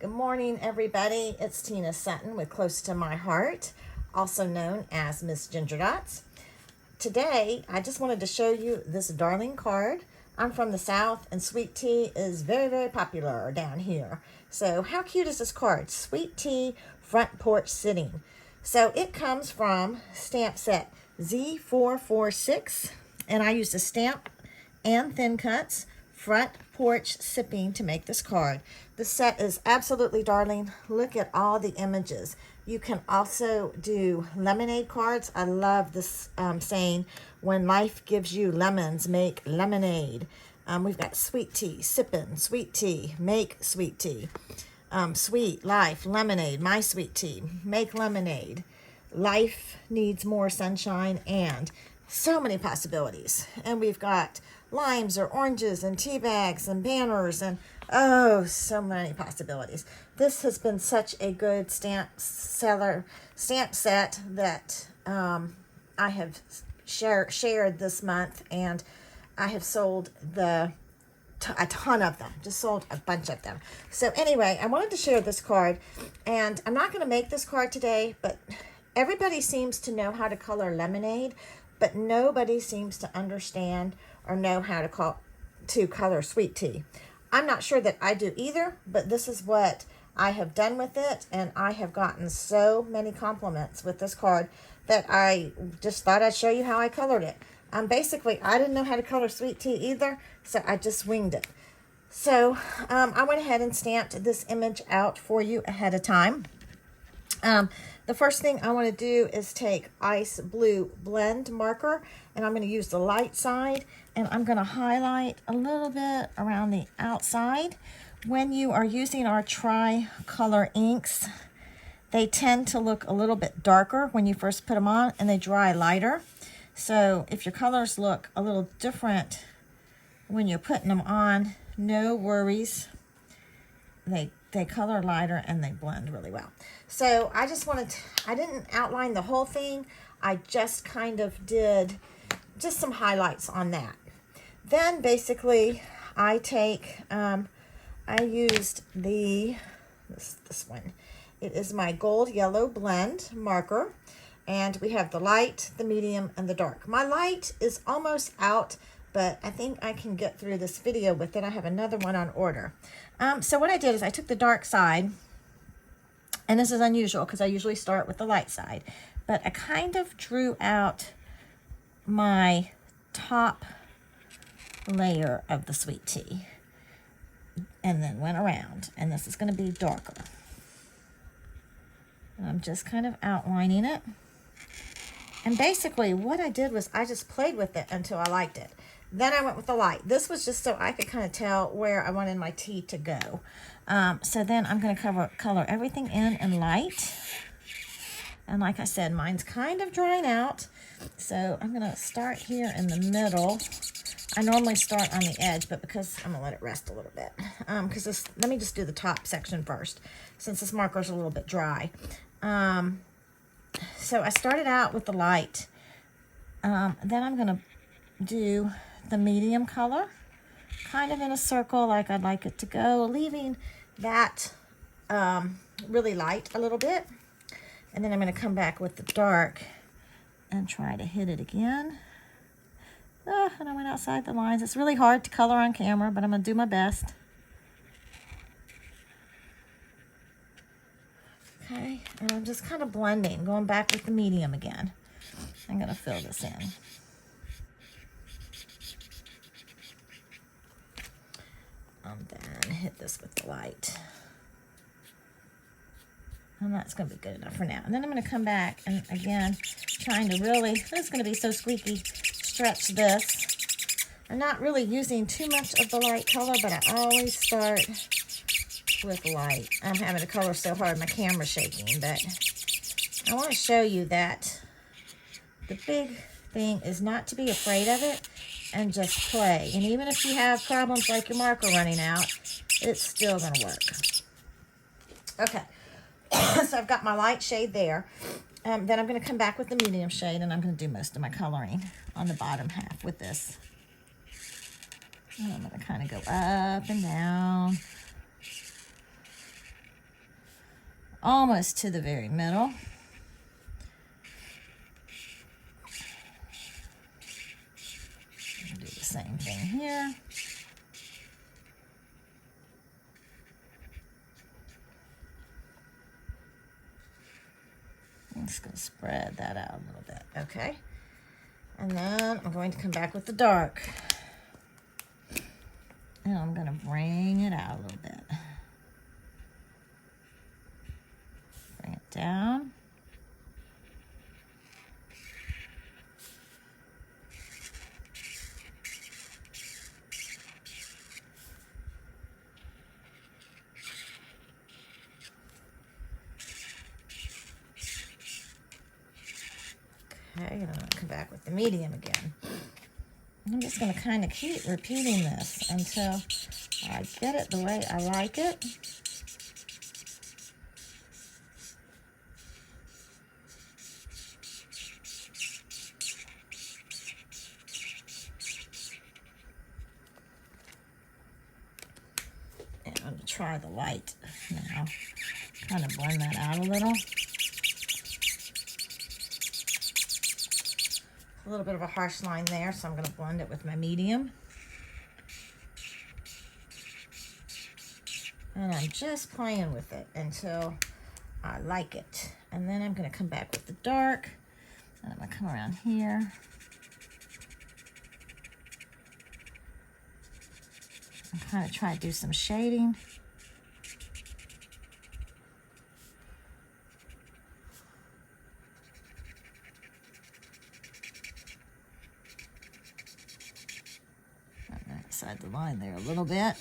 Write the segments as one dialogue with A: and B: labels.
A: Good morning, everybody. It's Tina Sutton with Close to My Heart, also known as Miss Ginger Dots. Today, I just wanted to show you this darling card. I'm from the South, and sweet tea is very, very popular down here. So how cute is this card? Sweet tea front porch sitting. So it comes from stamp set Z446, and I used a stamp and thin cuts front porch sipping to make this card. The set is absolutely darling. Look at all the images. You can also do lemonade cards. I love this saying, when life gives you lemons, make lemonade. We've got sweet tea, sipping, sweet tea, make sweet tea. Sweet, life, lemonade, my sweet tea, make lemonade. Life needs more sunshine, and so many possibilities. And we've got limes or oranges and tea bags and banners and so many possibilities. This has been such a good stamp set that I have shared this month, and I have sold a ton of them, just sold a bunch of them. So anyway, I wanted to share this card, and I'm not going to make this card today, but everybody seems to know how to color lemonade, but nobody seems to understand or know how to color sweet tea. I'm not sure that I do either, but this is what I have done with it, and I have gotten so many compliments with this card that I just thought I'd show you how I colored it. Basically, I didn't know how to color sweet tea either, so I just winged it. So I went ahead and stamped this image out for you ahead of time. The first thing I want to do is take ice blue blend marker, and I'm going to use the light side, and I'm going to highlight a little bit around the outside. When you are using our tri-color inks, they tend to look a little bit darker when you first put them on, and they dry lighter. So if your colors look a little different when you're putting them on, no worries. They color lighter and they blend really well. So I didn't outline the whole thing. I just kind of did just some highlights on that. Then basically I used this one. It is my gold yellow blend marker, and we have the light, the medium, and the dark. My light is almost out, but I think I can get through this video with it. I have another one on order. So what I did is I took the dark side, and this is unusual because I usually start with the light side, but I kind of drew out my top layer of the sweet tea and then went around, and this is going to be darker. And I'm just kind of outlining it. And basically what I did was I just played with it until I liked it. Then I went with the light. This was just so I could kind of tell where I wanted my tea to go. So then I'm going to color everything in light. And like I said, mine's kind of drying out. So I'm going to start here in the middle. I normally start on the edge, but because I'm going to let it rest a little bit. Let me just do the top section first, since this marker's a little bit dry. So I started out with the light. Then I'm going to do the medium color, kind of in a circle like I'd like it to go, leaving that really light a little bit. And then I'm going to come back with the dark and try to hit it again. And I went outside the lines. It's really hard to color on camera, but I'm going to do my best. Okay, and I'm just kind of blending, going back with the medium again. I'm going to fill this in. Then hit this with the light. And that's going to be good enough for now. And then I'm going to come back and again, trying to really, it's going to be so squeaky, stretch this. I'm not really using too much of the light color, but I always start with light. I'm having to color so hard, my camera's shaking, but I want to show you that the big thing is not to be afraid of it and just play. And even if you have problems like your marker running out, it's still going to work. Okay, so I've got my light shade there. Then I'm going to come back with the medium shade, and I'm going to do most of my coloring on the bottom half with this. And I'm going to kind of go up and down. almost to the very middle. Do the same thing here. I'm just going to spread that out a little bit. Okay. And then I'm going to come back with the dark. And I'm going to bring it out a little bit. Bring it down. Okay, and I'm going to come back with the medium again. I'm just going to kind of keep repeating this until I get it the way I like it. And I'm going to try the light now. Kind of blend that out a little. A little bit of a harsh line there, so I'm going to blend it with my medium. And I'm just playing with it until I like it. And then I'm going to come back with the dark. And I'm going to come around here. And kind of try to do some shading. Outside the line there a little bit.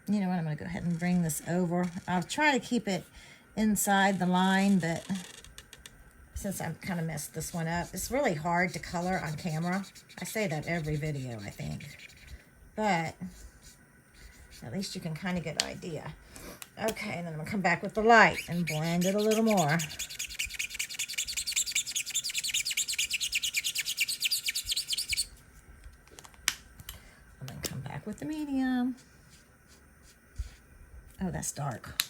A: You know what, I'm going to go ahead and bring this over. I'll try to keep it inside the line, but since I've kind of messed this one up, it's really hard to color on camera. I say that every video, I think. But at least you can kind of get an idea. Okay, and then I'm going to come back with the light and blend it a little more. With the medium. Oh, that's dark.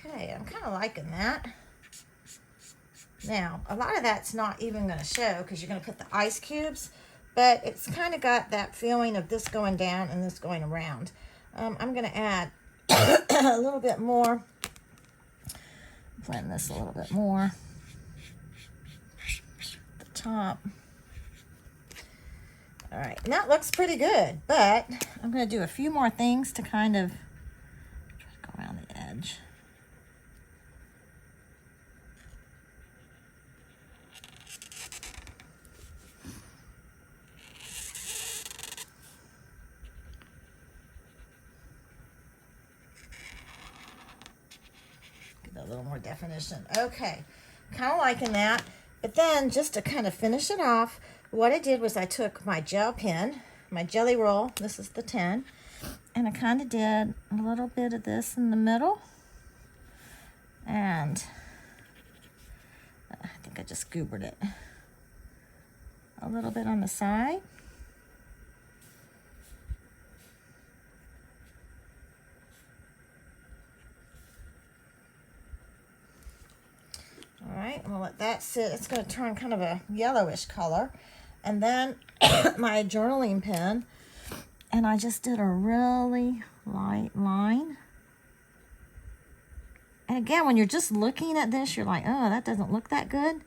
A: Okay, I'm kind of liking that. Now, a lot of that's not even going to show because you're going to put the ice cubes. But it's kind of got that feeling of this going down and this going around. I'm going to add a little bit more. Blend this a little bit more. The top. All right, and that looks pretty good. But I'm going to do a few more things to kind of try to go around the edge. A little more definition. Okay, kind of liking that. But then just to kind of finish it off, what I did was I took my gel pen, my Jelly Roll, this is the 10, and I kind of did a little bit of this in the middle. And I think I just goobered it. A little bit on the side. All right, I'm going to let that sit. It's going to turn kind of a yellowish color. And then my journaling pen, and I just did a really light line. And again, when you're just looking at this, you're like, oh, that doesn't look that good.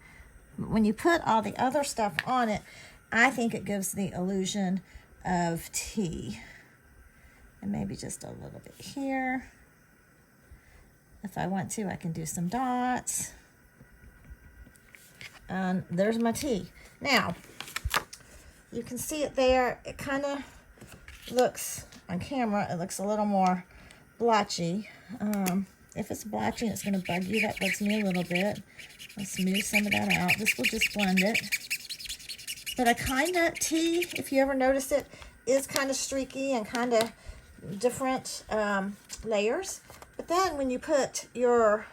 A: But when you put all the other stuff on it, I think it gives the illusion of tea. And maybe just a little bit here. If I want to, I can do some dots. And there's my tea. Now, you can see it there. It kind of looks, on camera, it looks a little more blotchy. If it's blotchy and it's going to bug you, that bugs me a little bit. I'll smooth some of that out. This will just blend it. But I kind of, tea, if you ever notice it, is kind of streaky and kind of different layers. But then when you put your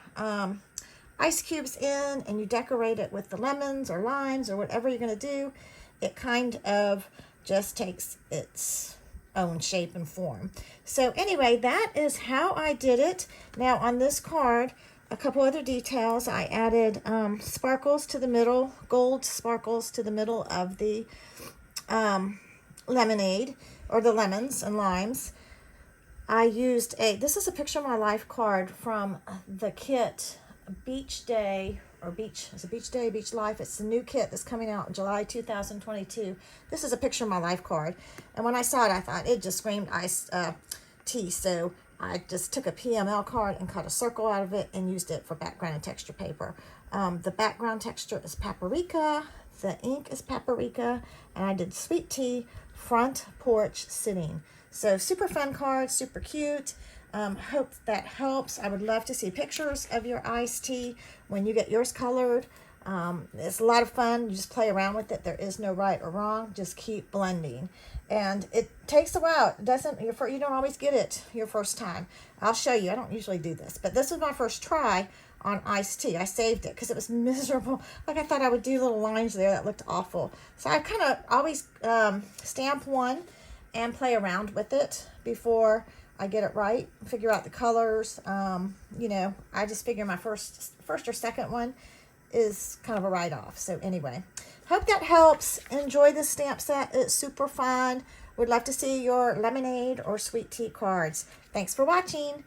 A: ice cubes in and you decorate it with the lemons or limes or whatever you're going to do, it kind of just takes its own shape and form. So anyway, that is how I did it. Now on this card, a couple other details. I added sparkles to the middle, gold sparkles to the middle of the lemonade, or the lemons and limes. I used this is a picture of my life card from the kit Beach Day, or Beach Day, Beach Life. It's the new kit that's coming out in July 2022. This is a picture of my life card. And when I saw it, I thought it just screamed iced tea. So I just took a PML card and cut a circle out of it and used it for background and texture paper. The background texture is paprika. The ink is paprika. And I did sweet tea, front porch sitting. So super fun card, super cute. Hope that helps. I would love to see pictures of your iced tea when you get yours colored. It's a lot of fun. You just play around with it. There is no right or wrong. Just keep blending. And it takes a while. It doesn't, you don't always get it your first time. I'll show you. I don't usually do this, but this was my first try on iced tea. I saved it because it was miserable. Like I thought I would do little lines there that looked awful. So I kind of always stamp one and play around with it before I get it right, figure out the colors. I just figure my first or second one is kind of a write-off. So anyway, hope that helps. Enjoy this stamp set. It's super fun. Would love to see your lemonade or sweet tea cards. Thanks for watching.